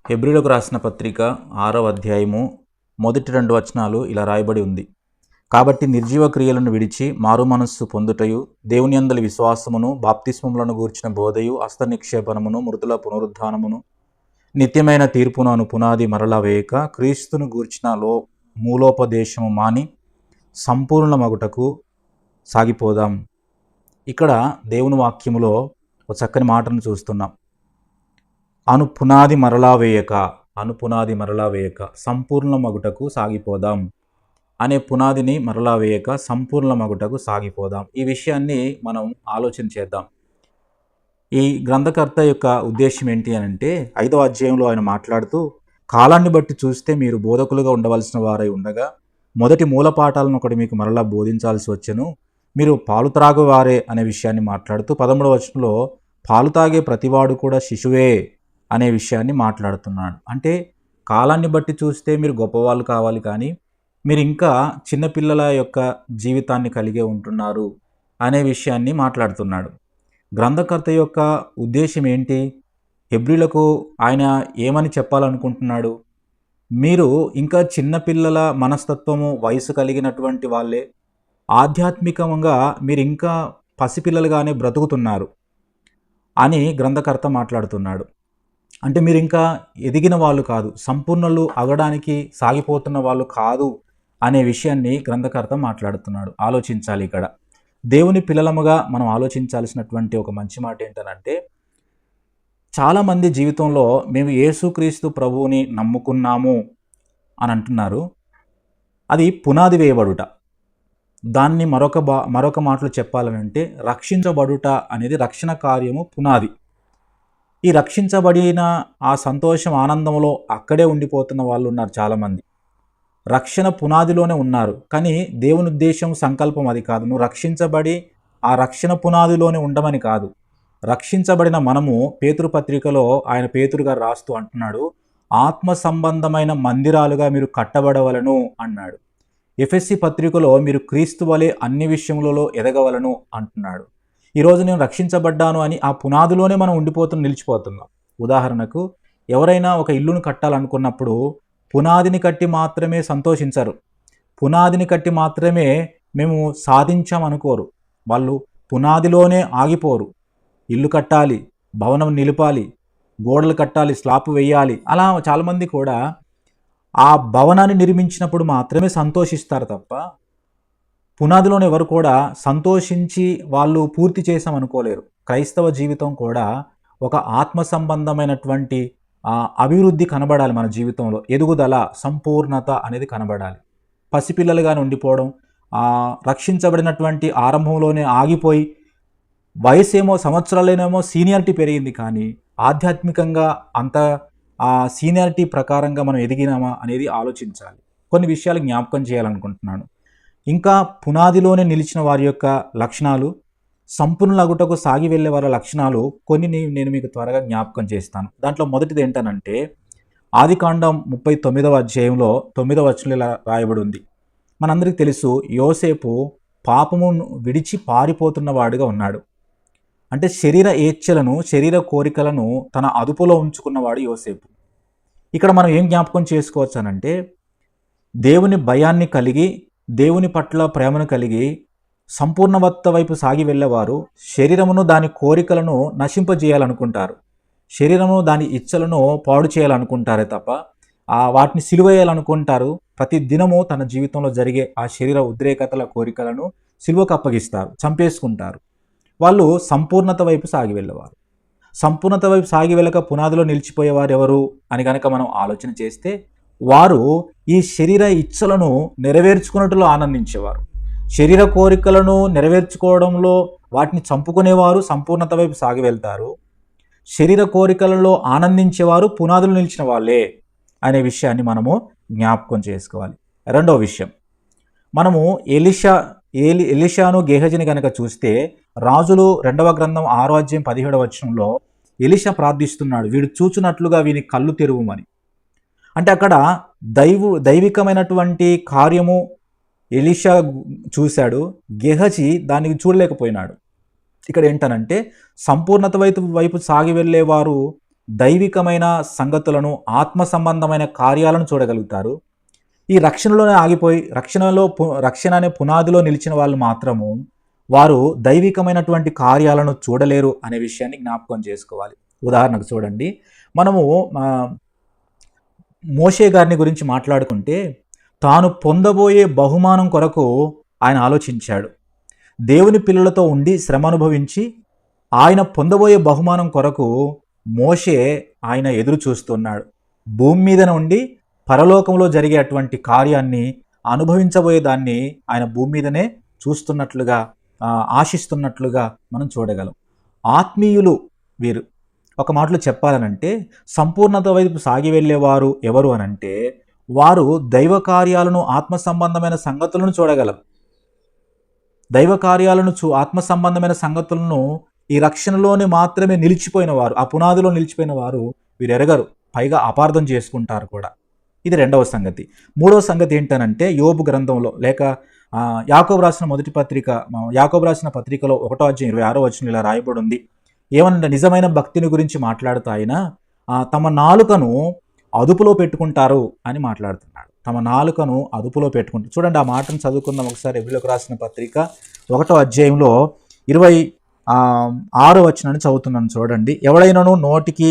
హెబ్రీలకు రాసిన పత్రిక 6వ అధ్యాయము మొదటి 2 వచనాలు ఇలా రాయబడి ఉంది. కాబట్టి నిర్జీవ క్రియలను విడిచి మారు మనస్సు పొందుటయు, దేవుని యందలి విశ్వాసమును, బాప్తిస్మములను గూర్చిన బోధయు, హస్త నిక్షేపణమును, మృతుల పునరుద్ధానమును, నిత్యమైన తీర్పును అను పునాది మరలా వేయక, క్రీస్తును గూర్చిన మూలోపదేశము మాని సంపూర్ణ మగుటకు సాగిపోదాం. ఇక్కడ దేవుని వాక్యములో ఒక చక్కని మాటను చూస్తున్నాం. అనుపునాది మరలా వేయక సంపూర్ణ మగుటకు సాగిపోదాం అనే పునాదిని మరలా వేయక సంపూర్ణ మగుటకు సాగిపోదాం. ఈ విషయాన్ని మనం ఆలోచన చేద్దాం. ఈ గ్రంథకర్త యొక్క ఉద్దేశం ఏంటి అని అంటే 5వ అధ్యాయంలో ఆయన మాట్లాడుతూ, కాలాన్ని బట్టి చూస్తే మీరు బోధకులుగా ఉండవలసిన వారై ఉండగా మొదటి మూలపాఠాలను ఒకటి మీకు మరలా బోధించాల్సి వచ్చెను, మీరు పాలు త్రాగువారే అనే విషయాన్ని మాట్లాడుతూ 13వ వచనంలో పాలు తాగే ప్రతివాడు కూడా శిశువే అనే విషయాన్ని మాట్లాడుతున్నాడు. అంటే కాలాన్ని బట్టి చూస్తే మీరు గొప్పవాళ్ళు కావాలి, కానీ మీరు ఇంకా చిన్నపిల్లల యొక్క జీవితాన్ని కలిగే ఉంటున్నారు అనే విషయాన్ని మాట్లాడుతున్నాడు. గ్రంథకర్త యొక్క ఉద్దేశం ఏంటి? హెబ్రీలకు ఆయన ఏమని చెప్పాలనుకుంటున్నాడు? మీరు ఇంకా చిన్నపిల్లల మనస్తత్వము, వయసు కలిగినటువంటి వాళ్ళే, ఆధ్యాత్మికంగా మీరు ఇంకా పసిపిల్లలుగానే బ్రతుకుతున్నారు అని గ్రంథకర్త మాట్లాడుతున్నాడు. అంటే మీరు ఇంకా ఎదిగిన వాళ్ళు కాదు, సంపూర్ణలు అవ్వడానికి సాగిపోతున్న వాళ్ళు కాదు అనే విషయాన్ని గ్రంథకర్త మాట్లాడుతున్నాడు. ఆలోచించాలి. ఇక్కడ దేవుని పిల్లలముగా మనం ఆలోచించాల్సినటువంటి ఒక మంచి మాట ఏంటనంటే, చాలామంది జీవితంలో మేము యేసుక్రీస్తు ప్రభువుని నమ్ముకున్నాము అని అంటున్నారు. అది పునాది వేయబడుట. దాన్ని మరొక మాటలు చెప్పాలనంటే, రక్షించబడుట అనేది రక్షణ కార్యము పునాది. ఈ రక్షించబడిన ఆ సంతోషం, ఆనందంలో అక్కడే ఉండిపోతున్న వాళ్ళు ఉన్నారు చాలామంది. రక్షణ పునాదిలోనే ఉన్నారు, కానీ దేవుని ఉద్దేశం, సంకల్పం అది కాదు. నువ్వు రక్షించబడి ఆ రక్షణ పునాదిలోనే ఉండమని కాదు. రక్షించబడిన మనము పేతురు పత్రికలో ఆయన పేతురు గారు రాస్తూ అంటున్నాడు, ఆత్మ సంబంధమైన మందిరాలుగా మీరు కట్టబడవలను అన్నాడు. ఎఫెసీ పత్రికలో మీరు క్రీస్తు వలె అన్ని విషయములలో ఎదగవలను అంటున్నాడు. ఈరోజు నేను రక్షించబడ్డాను అని ఆ పునాదిలోనే మనం నిలిచిపోతున్నాం. ఉదాహరణకు, ఎవరైనా ఒక ఇల్లును కట్టాలనుకున్నప్పుడు పునాదిని కట్టి మాత్రమే సంతోషించరు, పునాదిని కట్టి మాత్రమే మేము సాధించామనుకోరు. వాళ్ళు పునాదిలోనే ఆగిపోరు. ఇల్లు కట్టాలి, భవనం నిలపాలి, గోడలు కట్టాలి, స్లాబ్ వేయాలి. అలా చాలామంది కూడా ఆ భవనాన్ని నిర్మించినప్పుడు మాత్రమే సంతోషిస్తారు తప్ప, పునాదిలోని ఎవరు కూడా సంతోషించి వాళ్ళు పూర్తి చేసామనుకోలేరు. క్రైస్తవ జీవితం కూడా ఒక ఆత్మ సంబంధమైనటువంటి అభివృద్ధి కనబడాలి. మన జీవితంలో ఎదుగుదల, సంపూర్ణత అనేది కనబడాలి. పసిపిల్లలుగానే ఉండిపోవడం, రక్షించబడినటువంటి ఆరంభంలోనే ఆగిపోయి, వయసేమో సంవత్సరాలైనేమో సీనియారిటీ పెరిగింది, కానీ ఆధ్యాత్మికంగా అంత సీనియారిటీ ప్రకారంగా మనం ఎదిగినామా అనేది ఆలోచించాలి. కొన్ని విషయాలు జ్ఞాపకం చేయాలనుకుంటున్నాను. ఇంకా పునాదిలోనే నిలిచిన వారి యొక్క లక్షణాలు, సంపూర్ణలగుటకు సాగి వెళ్ళే వారి లక్షణాలు కొన్ని నేను మీకు త్వరగా జ్ఞాపకం చేస్తాను. దాంట్లో మొదటిది ఏంటనంటే, ఆదికాండం 39వ అధ్యాయంలో 9వ వచనంలో ఇలా రాయబడి ఉంది. మనందరికీ తెలుసు, యోసేపు పాపమును విడిచి పారిపోతున్న వాడుగా ఉన్నాడు. అంటే శరీర ఏచ్ఛలను, శరీర కోరికలను తన అదుపులో ఉంచుకున్నవాడు యోసేపు. ఇక్కడ మనం ఏం జ్ఞాపకం చేసుకోవచ్చు అనంటే, దేవుని భయాన్ని కలిగి, దేవుని పట్ల ప్రేమను కలిగి సంపూర్ణవత్త వైపు సాగి వెళ్ళేవారు శరీరమును, దాని కోరికలను నశింపజేయాలనుకుంటారు. శరీరమును, దాని ఇచ్చలను పాడు చేయాలనుకుంటారే తప్ప వాటిని సిలువేయాలనుకుంటారు. ప్రతి దినము తన జీవితంలో జరిగే ఆ శరీర ఉద్రేకతల కోరికలను సిలువకు అప్పగిస్తారు, చంపేసుకుంటారు. వాళ్ళు సంపూర్ణత వైపు సాగి వెళ్ళేవారు. సంపూర్ణత వైపు సాగి వెళ్ళక పునాదిలో నిలిచిపోయేవారు ఎవరు అని కనుక మనం ఆలోచన చేస్తే, వారు ఈ శరీర ఇచ్చలను నెరవేర్చుకున్నట్లు ఆనందించేవారు. శరీర కోరికలను నెరవేర్చుకోవడంలో వాటిని చంపుకునేవారు సంపూర్ణత వైపు సాగి వెళ్తారు. శరీర కోరికలలో ఆనందించేవారు పునాదులు నిలిచిన వాళ్ళే అనే విషయాన్ని మనము జ్ఞాపకం చేసుకోవాలి. రెండవ విషయం, మనము ఎలీషాను గేహజీని కనుక చూస్తే, రాజులు 2వ గ్రంథం 6వ అధ్యాయం 17వ వచనంలో ఎలీషా ప్రార్థిస్తున్నాడు, వీడు చూచున్నట్లుగా వీని కళ్ళు తెరువుమని. అంటే అక్కడ దైవికమైనటువంటి కార్యము ఎలీషా చూశాడు, గేహజీ దానికి చూడలేకపోయినాడు. ఇక్కడ ఏంటనంటే, సంపూర్ణత వైపు సాగి వెళ్ళేవారు దైవికమైన సంగతులను, ఆత్మ సంబంధమైన కార్యాలను చూడగలుగుతారు. ఈ రక్షణలోనే ఆగిపోయి రక్షణ అనే పునాదిలో నిలిచిన వాళ్ళు మాత్రము వారు దైవికమైనటువంటి కార్యాలను చూడలేరు అనే విషయాన్ని జ్ఞాపకం చేసుకోవాలి. ఉదాహరణకు చూడండి, మనము మోషే గారిని గురించి మాట్లాడుకుంటే తాను పొందబోయే బహుమానం కొరకు ఆయన ఆలోచించాడు. దేవుని పిల్లలతో ఉండి శ్రమ అనుభవించి ఆయన పొందబోయే బహుమానం కొరకు మోషే ఆయన ఎదురు చూస్తున్నాడు. భూమి మీద నుండి పరలోకంలో జరిగేటువంటి కార్యాన్ని అనుభవించబోయే దాన్ని ఆయన భూమి మీదనే చూస్తున్నట్లుగా, ఆశిస్తున్నట్లుగా మనం చూడగలం. ఆత్మీయులు వీరు ఒక మాటలో చెప్పాలనంటే సంపూర్ణత వైపు సాగి వెళ్ళేవారు ఎవరు అనంటే వారు దైవ కార్యాలను, ఆత్మ సంబంధమైన సంగతులను చూడగలరు. దైవ కార్యాలను ఆత్మ సంబంధమైన సంగతులను ఈ రక్షణలోనే మాత్రమే నిలిచిపోయిన వారు, ఆ పునాదిలో నిలిచిపోయిన వారు వీరు ఎరగరు, పైగా అపార్థం చేసుకుంటారు కూడా. ఇది రెండవ సంగతి. మూడవ సంగతి ఏంటనంటే యోబు గ్రంథంలో లేక యాకోబు రాసిన మొదటి పత్రిక, యాకోబు రాసిన పత్రికలో 1:26 ఇలా రాయబడి ఉంది. ఏమనంటే నిజమైన భక్తిని గురించి మాట్లాడుతూ ఆయన తమ నాలుకను అదుపులో పెట్టుకుంటారు అని మాట్లాడుతున్నాడు. తమ నాలుకను అదుపులో పెట్టుకుంటారు. చూడండి, ఆ మాటను చదువుకుందాం ఒకసారి. ఎబ్రీయులకు రాసిన పత్రిక 1:6 చదువుతున్నాను చూడండి. ఎవడైనాను నోటికి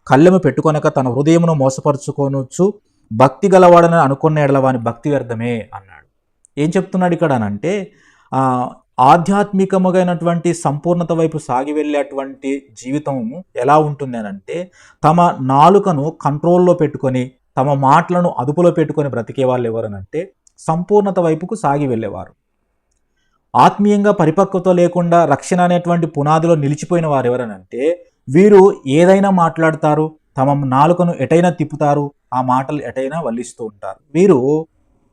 కళ్ళెము పెట్టుకొనక తన హృదయమును మోసపరుచుకొనొచ్చు భక్తి గలవాడని అనుకున్న ఎడల వాని భక్తి వ్యర్థమే అన్నాడు. ఏం చెప్తున్నాడు ఇక్కడ అనంటే ఆధ్యాత్మికమైనటువంటి సంపూర్ణత వైపు సాగి వెళ్ళేటువంటి జీవితం ఎలా ఉంటుంది అనంటే తమ నాలుకను కంట్రోల్లో పెట్టుకొని, తమ మాటలను అదుపులో పెట్టుకొని బ్రతికే వాళ్ళు ఎవరనంటే సంపూర్ణత వైపుకు సాగి వెళ్ళేవారు. ఆత్మీయంగా పరిపక్వత లేకుండా రక్షణ అనేటువంటి పునాదిలో నిలిచిపోయిన వారు ఎవరనంటే వీరు ఏదైనా మాట్లాడతారు, తమ నాలుకను ఎటైనా తిప్పుతారు, ఆ మాటలు ఎటైనా వల్లిస్తూ ఉంటారు. వీరు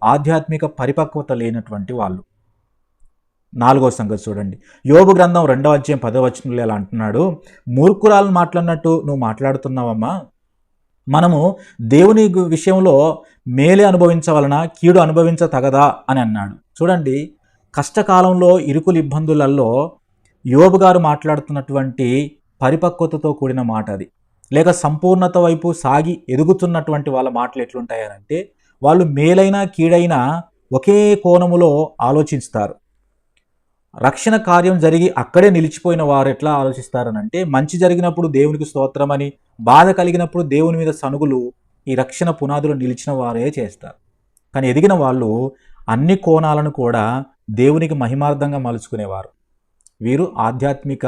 ఆధ్యాత్మిక పరిపక్వత లేనటువంటి వాళ్ళు. నాలుగో సంగతి చూడండి, యోబు గ్రంథం 2:10 ఇలా అంటున్నాడు, మూర్ఖురాలను మాట్లాడినట్టు నువ్వు మాట్లాడుతున్నావమ్మా. మనము దేవుని విషయంలో మేలే అనుభవించవలన కీడు అనుభవించతగదా అని అన్నాడు. చూడండి, కష్టకాలంలో ఇరుకులు ఇబ్బందులలో యోబు గారు మాట్లాడుతున్నటువంటి పరిపక్వతతో కూడిన మాట అది. లేక సంపూర్ణత వైపు సాగి ఎదుగుతున్నటువంటి వాళ్ళ మాటలు ఎట్లుంటాయనంటే వాళ్ళు మేలైనా కీడైనా ఒకే కోణములో ఆలోచిస్తారు. రక్షణ కార్యం జరిగి అక్కడే నిలిచిపోయిన వారు ఎట్లా ఆలోచిస్తారనంటే మంచి జరిగినప్పుడు దేవునికి స్తోత్రమని, బాధ కలిగినప్పుడు దేవుని మీద సనుగులు ఈ రక్షణ పునాదులు నిలిచిన వారే చేస్తారు. కానీ ఎదిగిన వాళ్ళు అన్ని కోణాలను కూడా దేవునికి మహిమార్థంగా మలుచుకునేవారు. వీరు ఆధ్యాత్మిక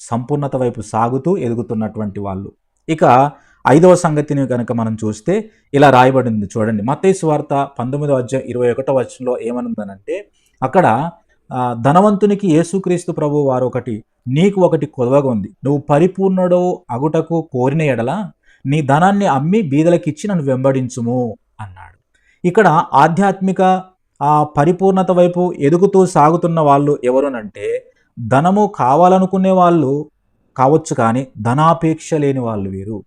సంపూర్ణత వైపు సాగుతూ ఎదుగుతున్నటువంటి వాళ్ళు. ఇక ఐదవ సంగతిని కనుక మనం చూస్తే ఇలా రాయబడింది చూడండి. మత్తయి సువార్త 19:21 ఏమనుందనంటే అక్కడ ధనవంతునికి యేసుక్రీస్తు ప్రభు వారు నీకు ఒకటి కొదవగా ఉంది, నువ్వు పరిపూర్ణుడు అగుటకు కోరిన ఎడల నీ ధనాన్ని అమ్మి బీదలకిచ్చి నన్ను వెంబడించుము అన్నాడు. ఇక్కడ ఆధ్యాత్మిక పరిపూర్ణత వైపు ఎదుగుతూ సాగుతున్న వాళ్ళు ఎవరునంటే ధనము కావాలనుకునే వాళ్ళు కావచ్చు, కానీ ధనాపేక్ష లేని వాళ్ళు వీరు.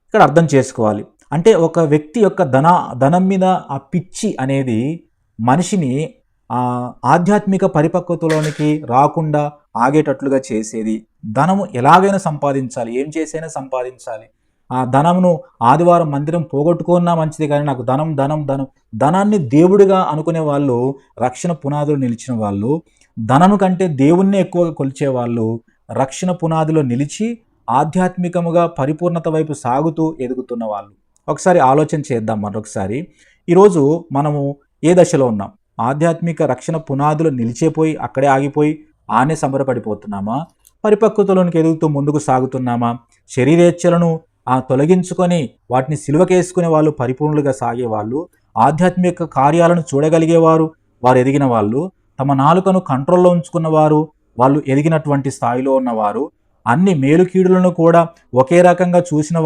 ఇక్కడ అర్థం చేసుకోవాలి. అంటే ఒక వ్యక్తి యొక్క ధనం మీద ఆ పిచ్చి అనేది మనిషిని ఆధ్యాత్మిక పరిపక్వతలోనికి రాకుండా ఆగేటట్లుగా చేసేది. ధనము ఎలాగైనా సంపాదించాలి, ఏం చేసైనా సంపాదించాలి. ఆ ధనమును ఆదివారం మందిరం పోగొట్టుకున్నా మంచిది, కానీ నాకు ధనాన్ని దేవుడిగా అనుకునే వాళ్ళు, రక్షణ పునాదులు నిలిచిన వాళ్ళు, ధనము కంటే దేవుణ్ణి ఎక్కువగా కొలిచేవాళ్ళు రక్షణ పునాదిలో నిలిచి ఆధ్యాత్మికముగా పరిపూర్ణత వైపు సాగుతూ ఎదుగుతున్న వాళ్ళు. ఒకసారి ఆలోచన చేద్దాం మరొకసారి. ఈరోజు మనము ఏ దశలో ఉన్నాం? ఆధ్యాత్మిక రక్షణ పునాదులు నిలిచిపోయి అక్కడే ఆగిపోయి ఆనే సంబరపడిపోతున్నామా? పరిపక్వతలోనికి ఎదుగుతూ ముందుకు సాగుతున్నామా? శరీరేచ్ఛలను తొలగించుకొని వాటిని సిలువకేసుకునే వాళ్ళు పరిపూర్ణులుగా సాగేవాళ్ళు, ఆధ్యాత్మిక కార్యాలను చూడగలిగేవారు వారు ఎదిగిన వాళ్ళు, తమ నాలుకను కంట్రోల్లో ఉంచుకున్నవారు వాళ్ళు ఎదిగినటువంటి స్థాయిలో ఉన్నవారు, అన్ని మేలుకీడులను కూడా ఒకే రకంగా చూసిన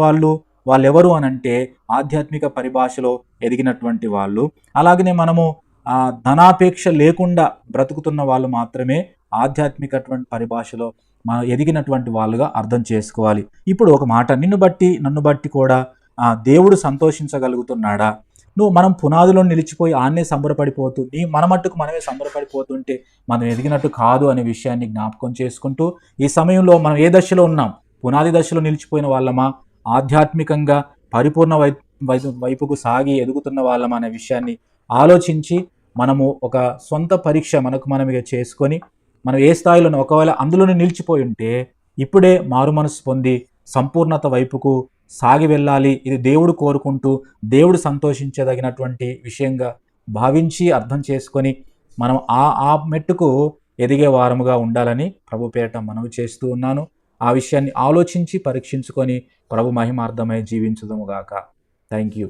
వాళ్ళెవరు అనంటే ఆధ్యాత్మిక పరిభాషలో ఎదిగినటువంటి వాళ్ళు. అలాగనే మనము ధనాపేక్ష లేకుండా బ్రతుకుతున్న వాళ్ళు మాత్రమే ఆధ్యాత్మికటువంటి పరిభాషలో మనం ఎదిగినటువంటి వాళ్ళుగా అర్థం చేసుకోవాలి. ఇప్పుడు ఒక మాట, నన్ను బట్టి కూడా దేవుడు సంతోషించగలుగుతున్నాడా? మనం పునాదిలో నిలిచిపోయి ఆన్నే సంబరపడిపోతూ మన మట్టుకు మనమే సంబరపడిపోతుంటే మనం ఎదిగినట్టు కాదు అనే విషయాన్ని జ్ఞాపకం చేసుకుంటూ ఈ సమయంలో మనం ఏ దశలో ఉన్నాం? పునాది దశలో నిలిచిపోయిన వాళ్ళమా, ఆధ్యాత్మికంగా పరిపూర్ణ వైపుకు సాగి ఎదుగుతున్న వాళ్ళమా అనే విషయాన్ని ఆలోచించి మనము ఒక సొంత పరీక్ష మనకు మనం ఇక చేసుకొని మనం ఏ స్థాయిలోనో ఒకవేళ అందులోనే నిలిచిపోయి ఉంటే ఇప్పుడే మారు మనసు పొంది సంపూర్ణత వైపుకు సాగి వెళ్ళాలి. ఇది దేవుడు కోరుకుంటూ దేవుడు సంతోషించదగినటువంటి విషయంగా భావించి అర్థం చేసుకొని మనం ఆ మెట్టుకు ఎదిగే వారముగా ఉండాలని ప్రభు పేరట మనవి చేస్తూ ఉన్నాను. ఆ విషయాన్ని ఆలోచించి పరీక్షించుకొని ప్రభు మహిమార్థమై జీవించుదుముగాక. Thank you.